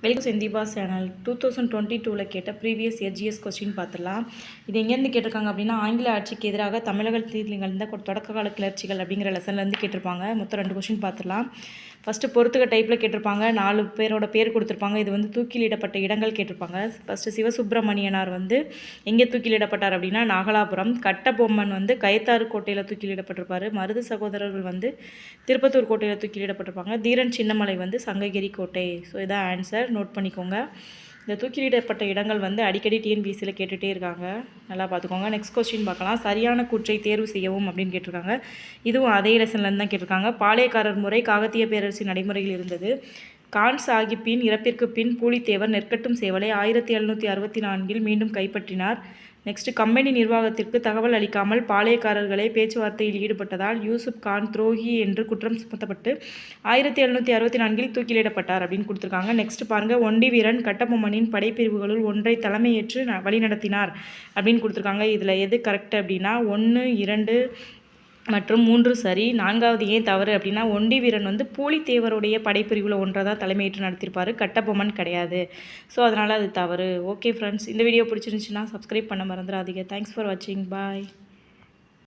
Welcome செந்திபா channel. 2022 கேட்ட previous year GS question பார்த்துடலாம். இது எங்கேருந்து கேட்டிருக்காங்க அப்படின்னா, ஆங்கில ஆட்சிக்கு எதிராக தமிழகத்தில் நிகழ்ந்த தொடக்க கால கிளர்ச்சிகள் அப்படிங்கிற லெசன்லேருந்து கேட்டிருப்பாங்க. மொத்தம் 2 கொஸ்டின் பார்த்துடலாம். ஃபஸ்ட்டு பொறுத்துக்க டைப்பில் கேட்டிருப்பாங்க. 4 பேரோட பேர் கொடுத்துருப்பாங்க. இது தூக்கிலிடப்பட்ட இடங்கள் கேட்டிருப்பாங்க. ஃபஸ்ட்டு சிவசுப்பிரமணியனார் எங்கே தூக்கிலிடப்பட்டார் அப்படின்னா நாகலாபுரம். கட்டபொம்மன் கயத்தாறு கோட்டையில் தூக்கிலிடப்பட்டிருப்பார். மருது சகோதரர்கள் திருப்பத்தூர் கோட்டையில் தூக்கிலிடப்பட்டிருப்பாங்க. தீரன் சின்னமலை சங்ககிரி கோட்டை. ஸோ இதான் ஆன்சர். நோட் பண்ணிக்கோங்க. இந்த தூக்கிலிடப்பட்ட இடங்கள் அடிக்கடி டிஎன்பிசியில் கேட்டுகிட்டே இருக்காங்க. நல்லா பார்த்துக்கோங்க. நெக்ஸ்ட் கொஸ்டின் பார்க்கலாம். சரியான கூற்றை தேர்வு செய்யவும் அப்படின்னு கேட்டிருக்காங்க. இதுவும் அதே லெசன்லேருந்து தான் கேட்டிருக்காங்க. பாளையக்காரர் முறை காகத்திய பேரரசின் நடைமுறையில் இருந்தது. கான் சாகிப்பின் இறப்பிற்கு பின் பூலித்தேவர் நெற்கட்டும் சேவலை 1764 மீண்டும் கைப்பற்றினார். நெக்ஸ்ட், கம்பெனி நிர்வாகத்திற்கு தகவல் அளிக்காமல் பாளையக்காரர்களை பேச்சுவார்த்தையில் ஈடுபட்டதால் யூசுப் கான் துரோகி என்று குற்றம் சுமத்தப்பட்டு 1764 தூக்கிலிடப்பட்டார் அப்படின்னு கொடுத்துருக்காங்க. நெக்ஸ்ட் பாருங்கள், ஒண்டி வீரன் கட்டபொம்மனின் படைப்பிரிவுகளுள் ஒன்றை தலைமையேற்று வழிநடத்தினார் அப்படின்னு கொடுத்துருக்காங்க. இதில் எது கரெக்ட் அப்படின்னா 1, 2 மற்றும் 3 சரி. 4வது ஏன் தவறு அப்படின்னா, ஒண்டி வீரன் பூலித்தேவருடைய படைப்பிரிவில் ஒன்றை தான் தலைமையேற்று நடத்தியிருப்பார், கட்டபொம்மன் கிடையாது. ஸோ அதனால் அது தவறு. ஓகே ஃப்ரெண்ட்ஸ், இந்த வீடியோ பிடிச்சிருந்துச்சுன்னா சப்ஸ்கிரைப் பண்ண மறந்துடாதீங்க. தேங்க்ஸ் ஃபார் வாட்சிங். பாய்.